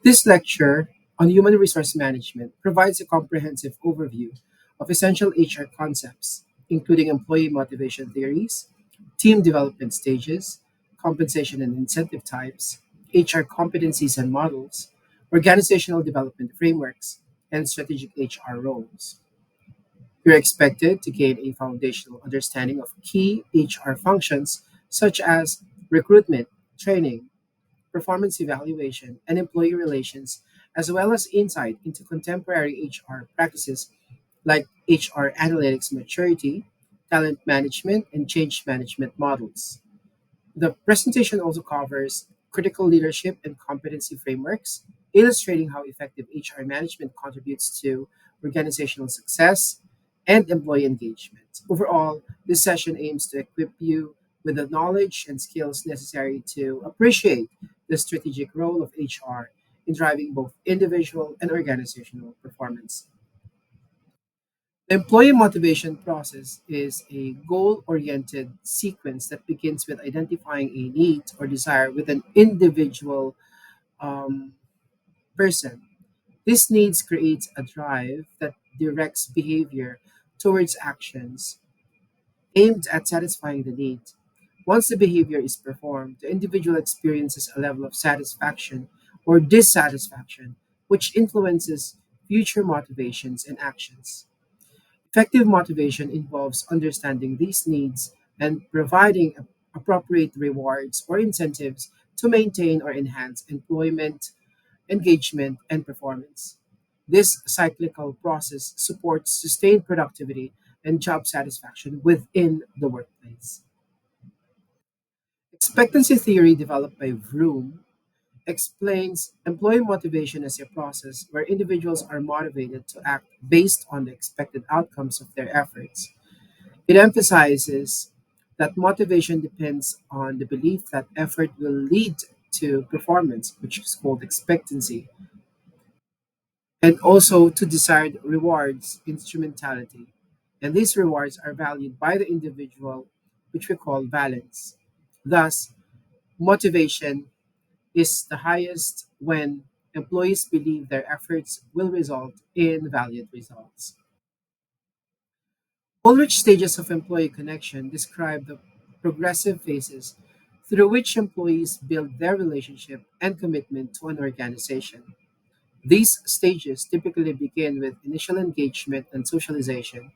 This lecture on human resource management provides a comprehensive overview of essential HR concepts, including employee motivation theories, team development stages, compensation and incentive types, HR competencies and models, organizational development frameworks, and strategic HR roles. You're expected to gain a foundational understanding of key HR functions such as recruitment, training, performance evaluation, and employee relations, as well as insight into contemporary HR practices like HR analytics maturity, talent management, and change management models. The presentation also covers critical leadership and competency frameworks, illustrating how effective HR management contributes to organizational success and employee engagement. Overall, this session aims to equip you with the knowledge and skills necessary to appreciate the strategic role of HR in driving both individual and organizational performance. The employee motivation process is a goal oriented sequence that begins with identifying a need or desire with an individual um, person. This needs creates a drive that directs behavior towards actions aimed at satisfying the need. Once the behavior is performed, the individual experiences a level of satisfaction or dissatisfaction, which influences future motivations and actions. Effective motivation involves understanding these needs and providing appropriate rewards or incentives to maintain or enhance employment, engagement, and performance. This cyclical process supports sustained productivity and job satisfaction within the workplace. Expectancy theory, developed by Vroom, explains employee motivation as a process where individuals are motivated to act based on the expected outcomes of their efforts. It emphasizes that motivation depends on the belief that effort will lead to performance, which is called expectancy, and also to desired rewards, instrumentality. And these rewards are valued by the individual, which we call valence. Thus, motivation is the highest when employees believe their efforts will result in valued results. Ulrich stages of employee connection describe the progressive phases through which employees build their relationship and commitment to an organization. These stages typically begin with initial engagement and socialization,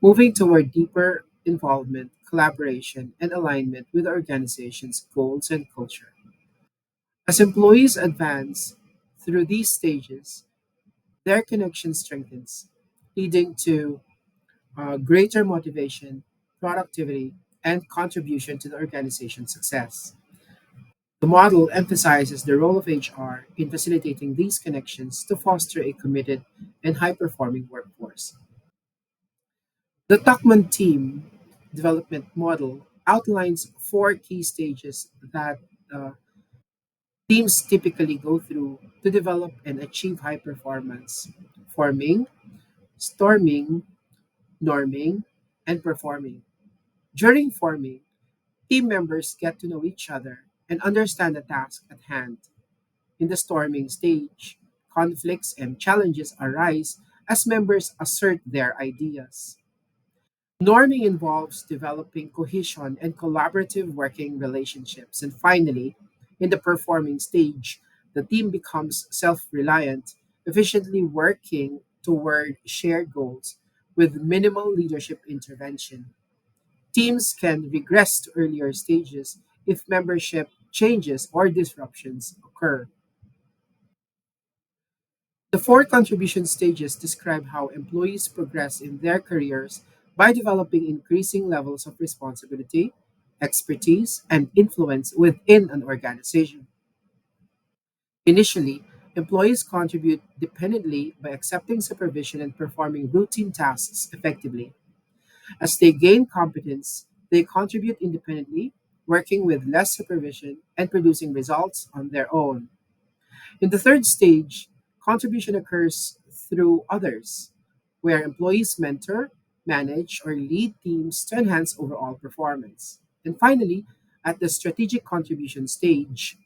moving toward deeper involvement, collaboration, and alignment with the organization's goals and culture. As employees advance through these stages, their connection strengthens, leading to greater motivation, productivity, and contribution to the organization's success. The model emphasizes the role of HR in facilitating these connections to foster a committed and high performing workforce. The Tuckman team development model outlines four key stages that uh, teams typically go through to develop and achieve high performance: forming, storming, norming, and performing. During forming, team members get to know each other and understand the task at hand. In the storming stage, conflicts and challenges arise as members assert their ideas. Norming involves developing cohesion and collaborative working relationships. And finally, in the performing stage, the team becomes self reliant, efficiently working toward shared goals with minimal leadership intervention. Teams can regress to earlier stages if membership changes or disruptions occur. The four contribution stages describe how employees progress in their careers by developing increasing levels of responsibility, expertise, and influence within an organization. Initially, employees contribute dependently by accepting supervision and performing routine tasks effectively. As they gain competence, they contribute independently, working with less supervision and producing results on their own. In the third stage, contribution occurs through others, where employees mentor, manage, or lead teams to enhance overall performance. And finally, at the strategic contribution stage,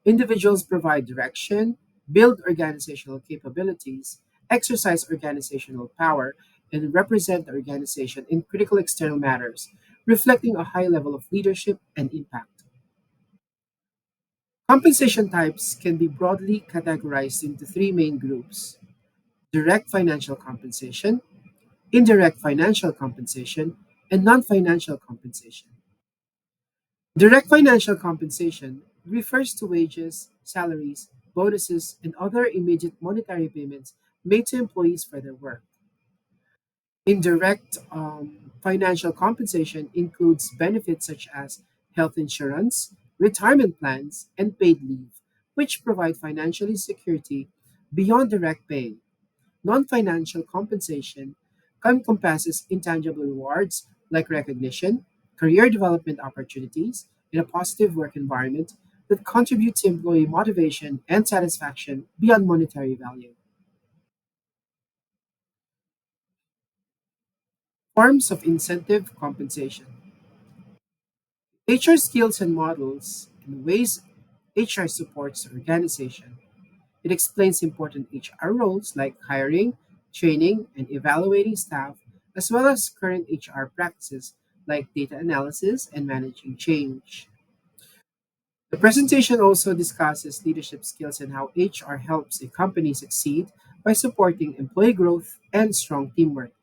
individuals provide direction, build organizational capabilities, exercise organizational power, and represent the organization in critical external matters, reflecting a high level of leadership and impact. Compensation types can be broadly categorized into three main groups: direct financial compensation, indirect financial compensation, and non financial compensation. Direct financial compensation refers to wages, salaries, bonuses, and other immediate monetary payments made to employees for their work. Indirect financial compensation includes benefits such as health insurance, retirement plans, and paid leave, which provide financial security beyond direct pay. Non financial compensation encompasses intangible rewards like recognition, career development opportunities, and a positive work environment that contribute to employee motivation and satisfaction beyond monetary value. Forms of incentive compensation: HR skills and models and ways HR supports the organization. It explains important HR roles like hiring, training, and evaluating staff, as well as current HR practices like data analysis and managing change. The presentation also discusses leadership skills and how HR helps a company succeed by supporting employee growth and strong teamwork.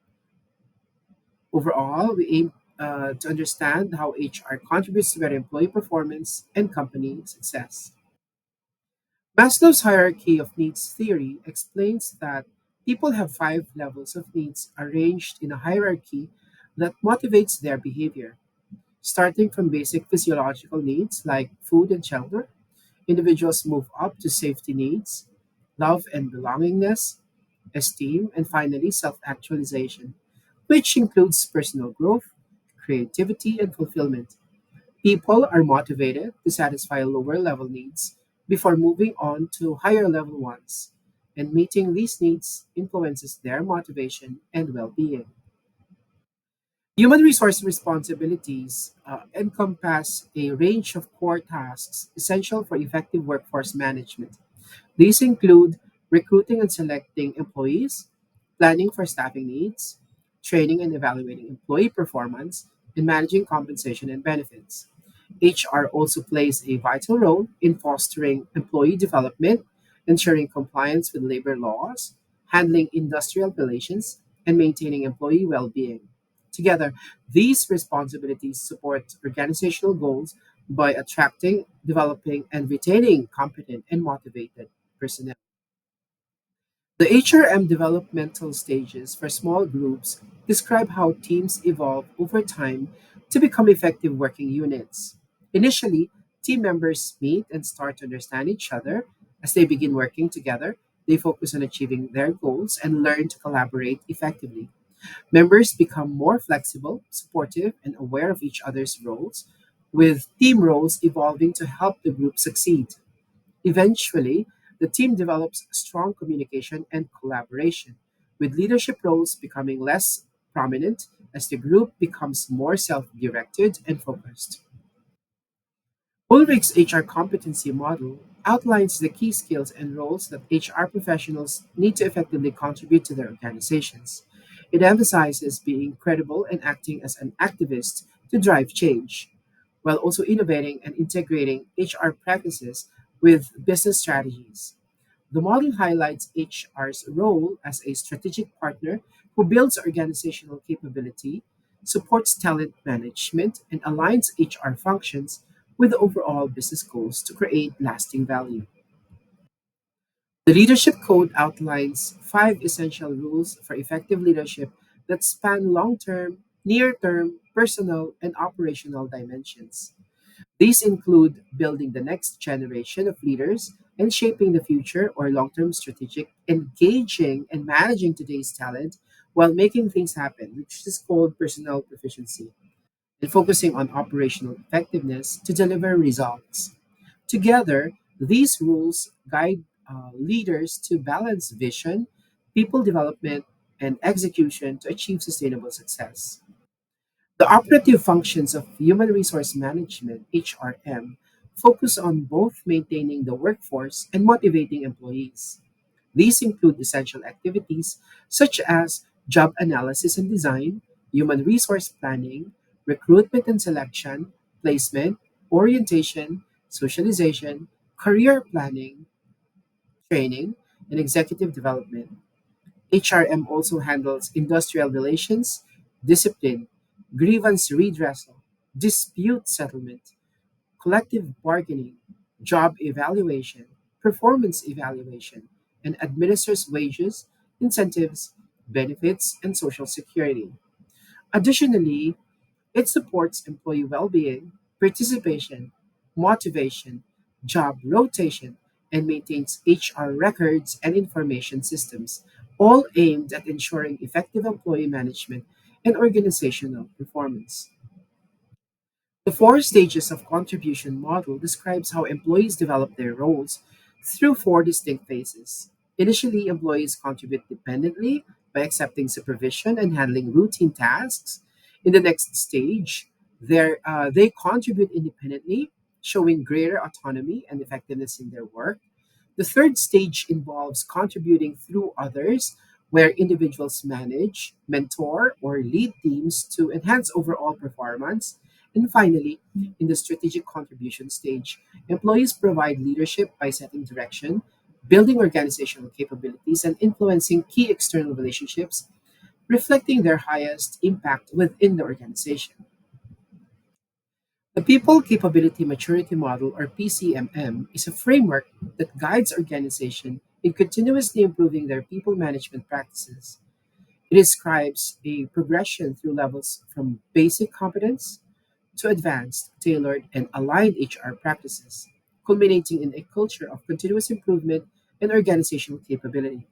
Overall, we aim to understand how HR contributes to better employee performance and company success. Maslow's hierarchy of needs theory explains that people have five levels of needs arranged in a hierarchy that motivates their behavior. Starting from basic physiological needs like food and shelter, individuals move up to safety needs, love and belongingness, esteem, and finally self actualization, which includes personal growth, creativity, and fulfillment. People are motivated to satisfy lower level needs before moving on to higher level ones, and meeting these needs influences their motivation and well being. Human resource responsibilities encompass a range of core tasks essential for effective workforce management. These include recruiting and selecting employees, planning for staffing needs, training and evaluating employee performance, and managing compensation and benefits. HR also plays a vital role in fostering employee development, ensuring compliance with labor laws, handling industrial relations, and maintaining employee well being. Together, these responsibilities support organizational goals by attracting, developing, and retaining competent and motivated personnel. The HRM developmental stages for small groups describe how teams evolve over time to become effective working units. Initially, team members meet and start to understand each other. As they begin working together, they focus on achieving their goals and learn to collaborate effectively. Members become more flexible, supportive, and aware of each other's roles, with team roles evolving to help the group succeed. Eventually, the team develops strong communication and collaboration, with leadership roles becoming less prominent as the group becomes more self directed and focused. Ulrich's HR competency model outlines the key skills and roles that HR professionals need to effectively contribute to their organizations. It emphasizes being credible and acting as an activist to drive change, while also innovating and integrating HR practices with business strategies. The model highlights HR's role as a strategic partner who builds organizational capability, supports talent management, and aligns HR functions with overall business goals to create lasting value. The Leadership Code outlines five essential rules for effective leadership that span long term, near term, personal, and operational dimensions. These include building the next generation of leaders and shaping the future or long term strategic, engaging and managing today's talent while making things happen, which is called personal proficiency, and focusing on operational effectiveness to deliver results. Together, these rules guide leaders to balance vision, people development, and execution to achieve sustainable success. The operative functions of human resource management, HRM, focus on both maintaining the workforce and motivating employees. These include essential activities such as job analysis and design, human resource planning, recruitment and selection, placement, orientation, socialization, career planning, training, and executive development. HRM also handles industrial relations, discipline, grievance redressal, dispute settlement, collective bargaining, job evaluation, performance evaluation, and administers wages, incentives, benefits, and social security. Additionally, it supports employee well being, participation, motivation, job rotation, and maintains HR records and information systems, all aimed at ensuring effective employee management and organizational performance. The four stages of contribution model describes how employees develop their roles through four distinct phases. Initially, employees contribute dependently by accepting supervision and handling routine tasks. In the next stage, they contribute independently, showing greater autonomy and effectiveness in their work. The third stage involves contributing through others, where individuals manage, mentor, or lead teams to enhance overall performance. And finally, in the strategic contribution stage, employees provide leadership by setting direction, building organizational capabilities, and influencing key external relationships, reflecting their highest impact within the organization. The People Capability Maturity Model, or PCMM, is a framework that guides organizations in continuously improving their people management practices. It describes a progression through levels from basic competence to advanced, tailored, and aligned HR practices, culminating in a culture of continuous improvement and organizational capability.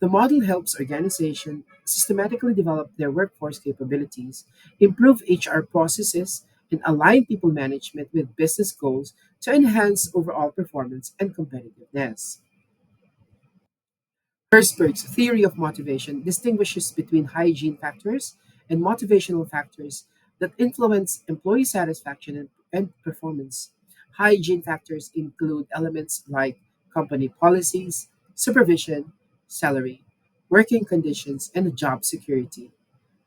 The model helps organizations systematically develop their workforce capabilities, improve HR processes, and align people management with business goals to enhance overall performance and competitiveness. Herzberg's theory of motivation distinguishes between hygiene factors and motivational factors that influence employee satisfaction and performance. Hygiene factors include elements like company policies, supervision, salary, working conditions, and job security.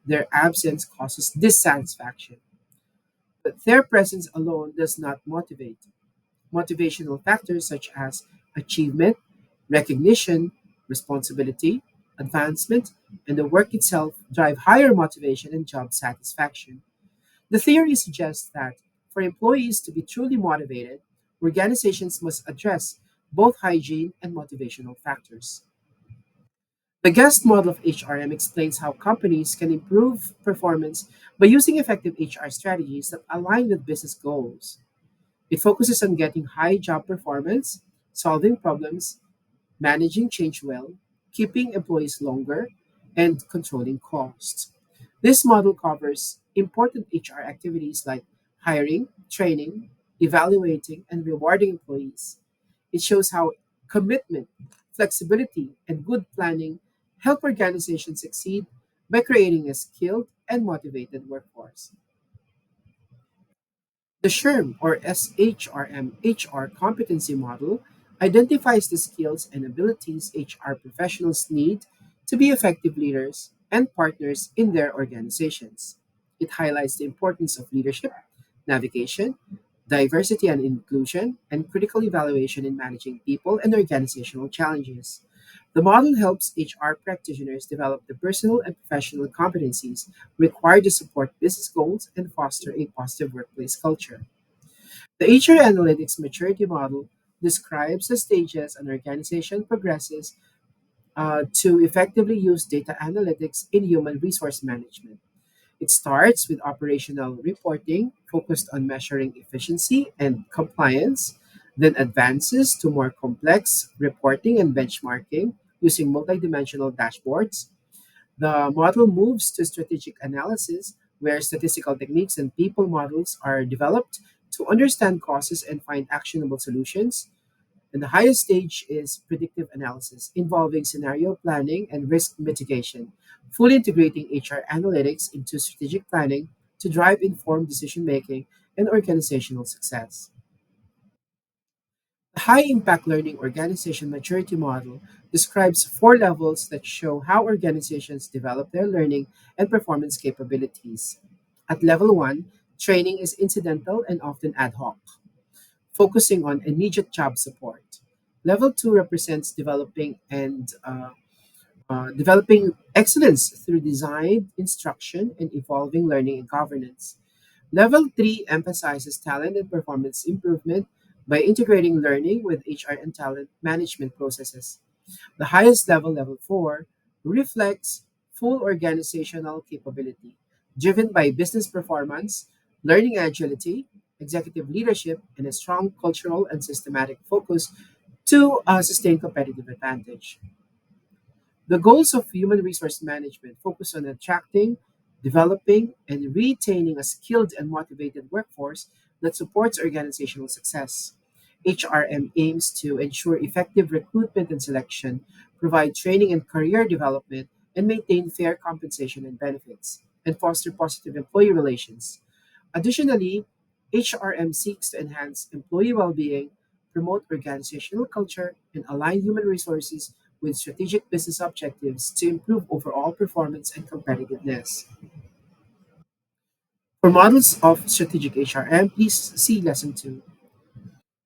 Their absence causes dissatisfaction, but their presence alone does not motivate. Motivational factors such as achievement, recognition, responsibility, advancement, and the work itself drive higher motivation and job satisfaction. The theory suggests that for employees to be truly motivated, organizations must address both hygiene and motivational factors. The guest model of HRM explains how companies can improve performance by using effective HR strategies that align with business goals. It focuses on getting high job performance, solving problems, managing change well, keeping employees longer, and controlling costs. This model covers important HR activities like hiring, training, evaluating, and rewarding employees. It shows how commitment, flexibility, and good planning help organizations succeed by creating a skilled and motivated workforce. The SHRM, or SHRM HR competency model, identifies the skills and abilities HR professionals need to be effective leaders and partners in their organizations. It highlights the importance of leadership, navigation, diversity and inclusion, and critical evaluation in managing people and organizational challenges. The model helps HR practitioners develop the personal and professional competencies required to support business goals and foster a positive workplace culture. The HR Analytics Maturity Model describes the stages an organization progresses to effectively use data analytics in human resource management. It starts with operational reporting, focused on measuring efficiency and compliance, then advances to more complex reporting and benchmarking using multidimensional dashboards. The model moves to strategic analysis, where statistical techniques and people models are developed to understand causes and find actionable solutions. And the highest stage is predictive analysis, involving scenario planning and risk mitigation, fully integrating HR analytics into strategic planning to drive informed decision making and organizational success. High Impact Learning Organization Maturity Model describes four levels that show how organizations develop their learning and performance capabilities. At level one, training is incidental and often ad hoc, focusing on immediate job support. Level two represents developing excellence through design, instruction, and evolving learning and governance. Level 3 emphasizes talent and performance improvement by integrating learning with HR and talent management processes. The highest level, level 4, reflects full organizational capability, driven by business performance, learning agility, executive leadership, and a strong cultural and systematic focus to sustain competitive advantage. The goals of human resource management focus on attracting, developing, and retaining a skilled and motivated workforce that supports organizational success. HRM aims to ensure effective recruitment and selection, provide training and career development, and maintain fair compensation and benefits, and foster positive employee relations. Additionally, HRM seeks to enhance employee well being, promote organizational culture, and align human resources with strategic business objectives to improve overall performance and competitiveness. For models of strategic HRM, please see Lesson 2.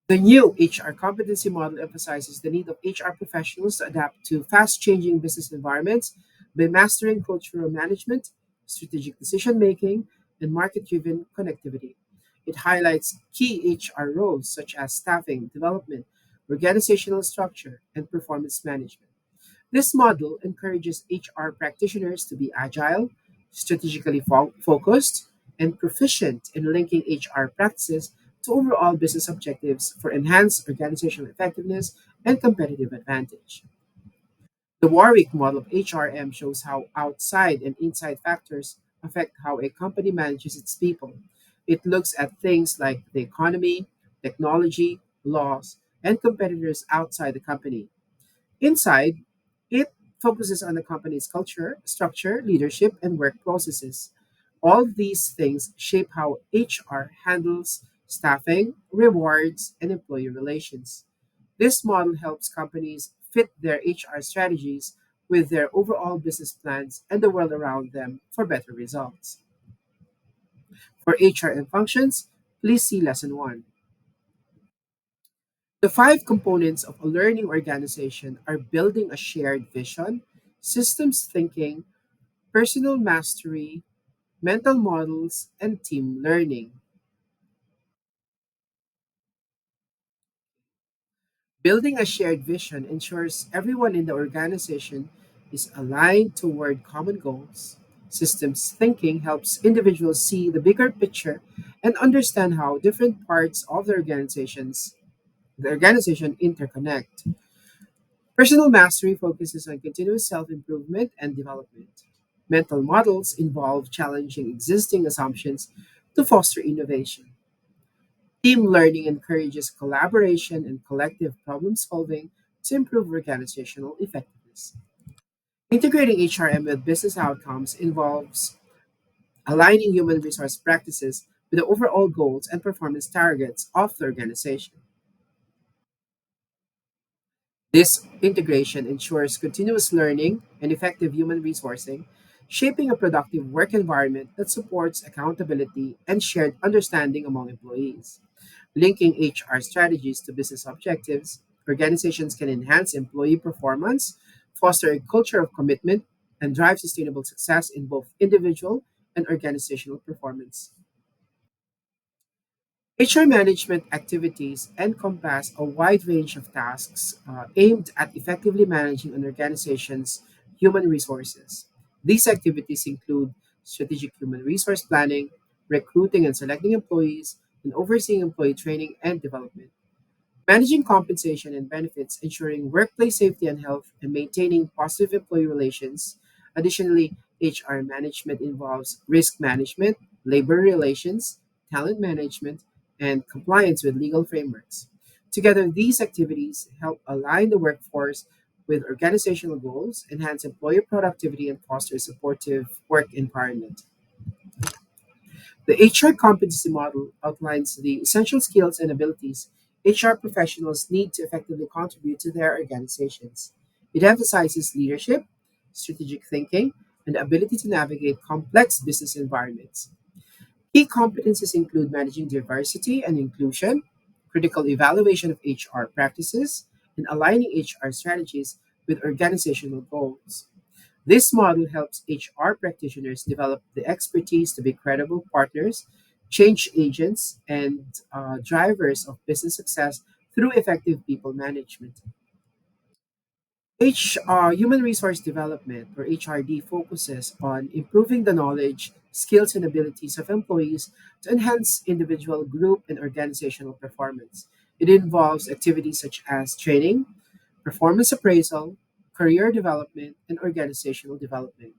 The new HR competency model emphasizes the need of HR professionals to adapt to fast changing business environments by mastering cultural management, strategic decision making, and market driven connectivity. It highlights key HR roles such as staffing, development, organizational structure, and performance management. This model encourages HR practitioners to be agile, strategically focused, and proficient in linking HR practices to overall business objectives for enhanced organizational effectiveness and competitive advantage. The Warwick model of HRM shows how outside and inside factors affect how a company manages its people. It looks at things like the economy, technology, laws, and competitors outside the company. Inside, it focuses on the company's culture, structure, leadership, and work processes. All these things shape how HR handles staffing, rewards, and employee relations. This model helps companies fit their HR strategies with their overall business plans and the world around them for better results. For HRM functions, please see Lesson 1. The five components of a learning organization are building a shared vision, systems thinking, personal mastery, mental models, and team learning. Building a shared vision ensures everyone in the organization is aligned toward common goals. Systems thinking helps individuals see the bigger picture and understand how different parts of the organization interconnect. Personal mastery focuses on continuous self improvement and development. Mental models involve challenging existing assumptions to foster innovation. Team learning encourages collaboration and collective problem solving to improve organizational effectiveness. Integrating HRM with business outcomes involves aligning human resource practices with the overall goals and performance targets of the organization. This integration ensures continuous learning and effective human resourcing, shaping a productive work environment that supports accountability and shared understanding among employees. Linking HR strategies to business objectives, organizations can enhance employee performance, foster a culture of commitment, and drive sustainable success in both individual and organizational performance. HR management activities encompass a wide range of tasks aimed at effectively managing an organization's human resources. These activities include strategic human resource planning, recruiting and selecting employees, and overseeing employee training and development. Managing compensation and benefits, ensuring workplace safety and health, and maintaining positive employee relations. Additionally, HR management involves risk management, labor relations, talent management, and compliance with legal frameworks. Together, these activities help align the workforce with organizational goals, enhance employee productivity, and foster a supportive work environment. The HR competency model outlines the essential skills and abilities HR professionals need to effectively contribute to their organizations. It emphasizes leadership, strategic thinking, and the ability to navigate complex business environments. Key competencies include managing diversity and inclusion, critical evaluation of HR practices, and aligning HR strategies with organizational goals. This model helps HR practitioners develop the expertise to be credible partners, change agents, and drivers of business success through effective people management. Human Resource Development, or HRD, focuses on improving the knowledge, skills, and abilities of employees to enhance individual, group, and organizational performance. It involves activities such as training, performance appraisal, career development, and organizational development.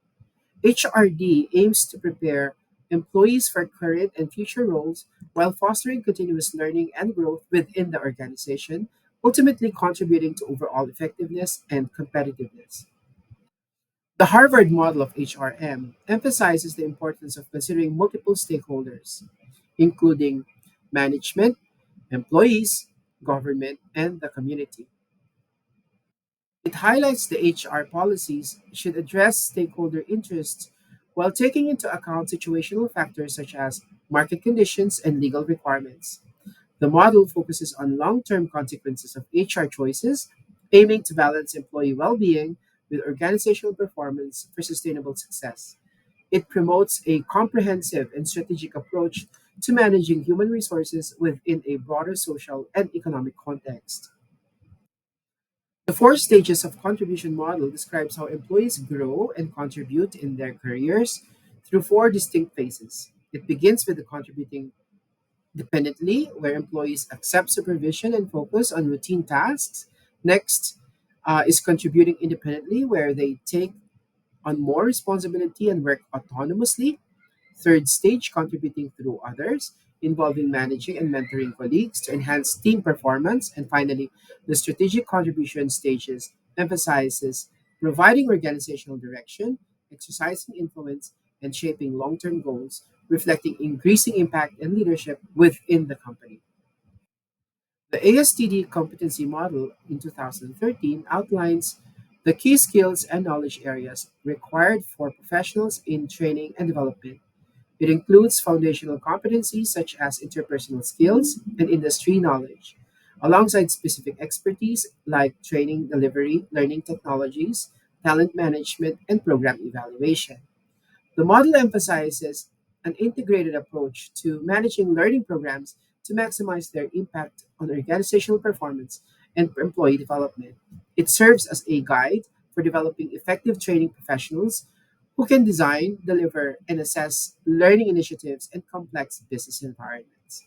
HRD aims to prepare employees for current and future roles while fostering continuous learning and growth within the organization, ultimately contributing to overall effectiveness and competitiveness. The Harvard model of HRM emphasizes the importance of considering multiple stakeholders, including management, employees, government, and the community. It highlights the HR policies should address stakeholder interests while taking into account situational factors such as market conditions and legal requirements. The model focuses on long term consequences of HR choices, aiming to balance employee well being with organizational performance for sustainable success. It promotes a comprehensive and strategic approach to managing human resources within a broader social and economic context. The four stages of contribution model describes how employees grow and contribute in their careers through four distinct phases. It begins with the contributing dependently, where employees accept supervision and focus on routine tasks. Next is contributing independently, where they take on more responsibility and work autonomously. Third stage, contributing through others, involving managing and mentoring colleagues to enhance team performance. And finally, the strategic contribution stages emphasizes providing organizational direction, exercising influence, and shaping long term goals, reflecting increasing impact and leadership within the company. The ASTD competency model in 2013 outlines the key skills and knowledge areas required for professionals in training and development. It includes foundational competencies such as interpersonal skills and industry knowledge, alongside specific expertise like training, delivery, learning technologies, talent management, and program evaluation. The model emphasizes an integrated approach to managing learning programs to maximize their impact on organizational performance and employee development. It serves as a guide for developing effective training professionals who can design, deliver, and assess learning initiatives in complex business environments.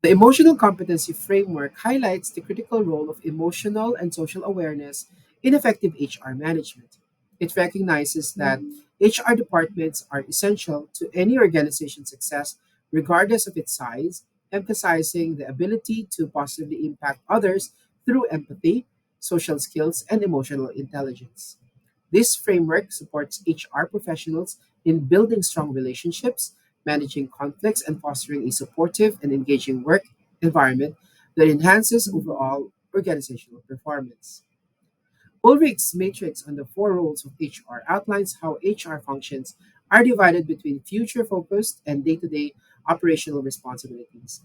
The emotional competency framework highlights the critical role of emotional and social awareness in effective HR management. It recognizes that HR departments are essential to any organization's success, regardless of its size, emphasizing the ability to positively impact others through empathy, social skills, and emotional intelligence. This framework supports HR professionals in building strong relationships, managing conflicts, and fostering a supportive and engaging work environment that enhances overall organizational performance. Ulrich's matrix on the four roles of HR outlines how HR functions are divided between future focused and day to day operational responsibilities.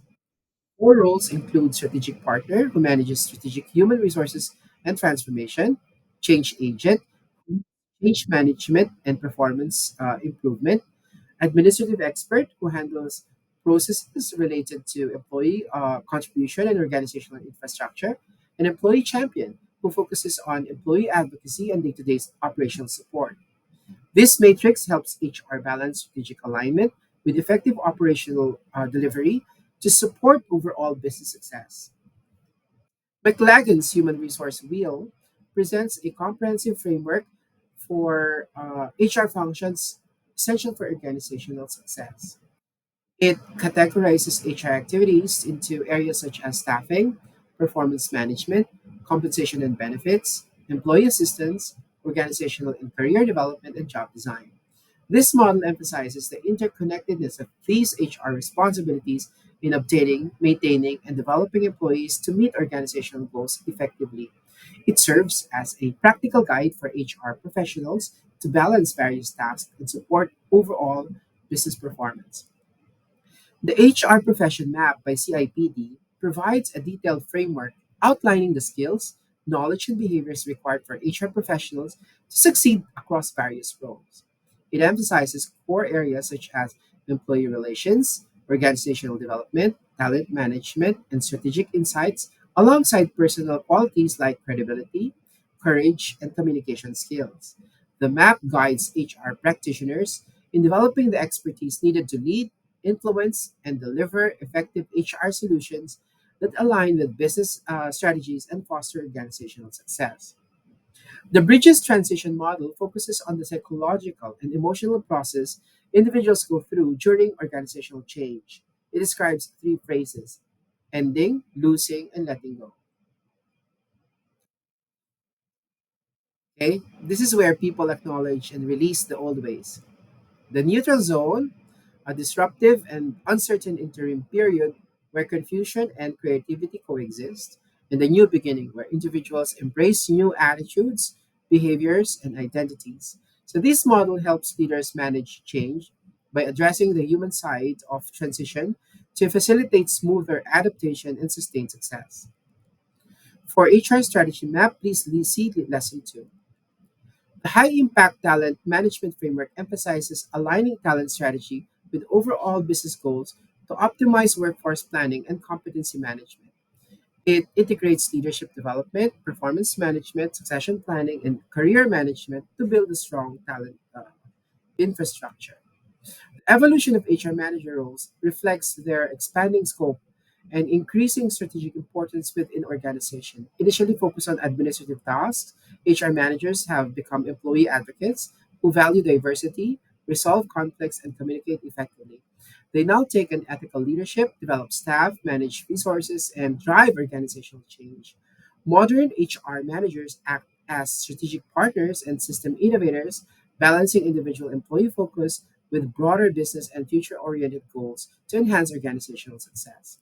Core roles include strategic partner, who manages strategic human resources and transformation, change agent, change management and performance improvement, administrative expert, who handles processes related to employee contribution and organizational infrastructure, and employee champion, who focuses on employee advocacy and day to day operational support. This matrix helps HR balance strategic alignment with effective operational delivery to support overall business success. McLagan's Human Resource Wheel presents a comprehensive framework for HR functions essential for organizational success. It categorizes HR activities into areas such as staffing, performance management, compensation and benefits, employee assistance, organizational and career development, and job design. This model emphasizes the interconnectedness of these HR responsibilities in obtaining, maintaining, and developing employees to meet organizational goals effectively. It serves as a practical guide for HR professionals to balance various tasks and support overall business performance. The HR Profession Map by CIPD provides a detailed framework outlining the skills, knowledge, and behaviors required for HR professionals to succeed across various roles. It emphasizes core areas such as employee relations, organizational development, talent management, and strategic insights, alongside personal qualities like credibility, courage, and communication skills. The map guides HR practitioners in developing the expertise needed to lead, influence, and deliver effective HR solutions that align with business strategies and foster organizational success. The Bridges transition model focuses on the psychological and emotional process individuals go through during organizational change. It describes three phrases: ending, losing, and letting go. Okay? This is where people acknowledge and release the old ways. The neutral zone, a disruptive and uncertain interim period where confusion and creativity coexist, and the new beginning where individuals embrace new attitudes, behaviors, and identities. So, this model helps leaders manage change by addressing the human side of transition to facilitate smoother adaptation and sustained success. For HR strategy map, please see lesson 2. The high impact talent management framework emphasizes aligning talent strategy with overall business goals to optimize workforce planning and competency management. It integrates leadership development, performance management, succession planning, and career management to build a strong talent infrastructure. Evolution of HR manager roles reflects their expanding scope and increasing strategic importance within organization. Initially focused on administrative tasks, HR managers have become employee advocates who value diversity, resolve conflicts, and communicate effectively. They now take an ethical leadership, develop staff, manage resources, and drive organizational change. Modern HR managers act as strategic partners and system innovators, balancing individual employee focus with broader business and future oriented goals to enhance organizational success.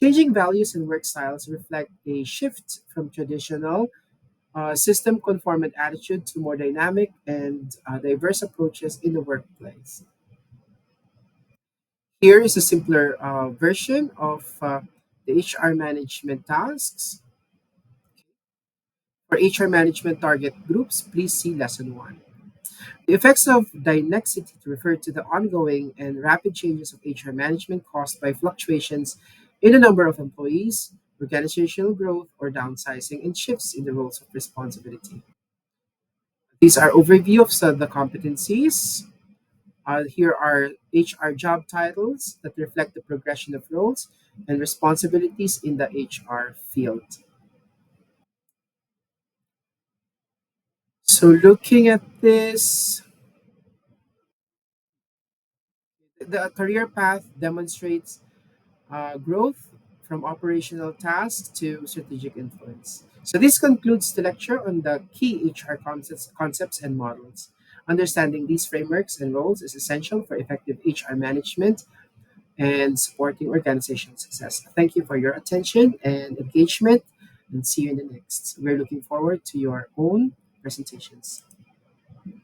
Changing values and work styles reflect a shift from traditional system conformant attitude to more dynamic and diverse approaches in the workplace. Here is a simpler version of the HR management tasks. For HR management target groups, please see lesson 1. The effects of dynexity refer to the ongoing and rapid changes of HR management caused by fluctuations in the number of employees, organizational growth, or downsizing, and shifts in the roles of responsibility. These are overview of some of the competencies. Here are HR job titles that reflect the progression of roles and responsibilities in the HR field. So looking at this, the career path demonstrates growth from operational tasks to strategic influence. So this concludes the lecture on the key HR concepts and models. Understanding these frameworks and roles is essential for effective HR management and supporting organizational success. Thank you for your attention and engagement, and see you in the next. We're looking forward to your own presentations.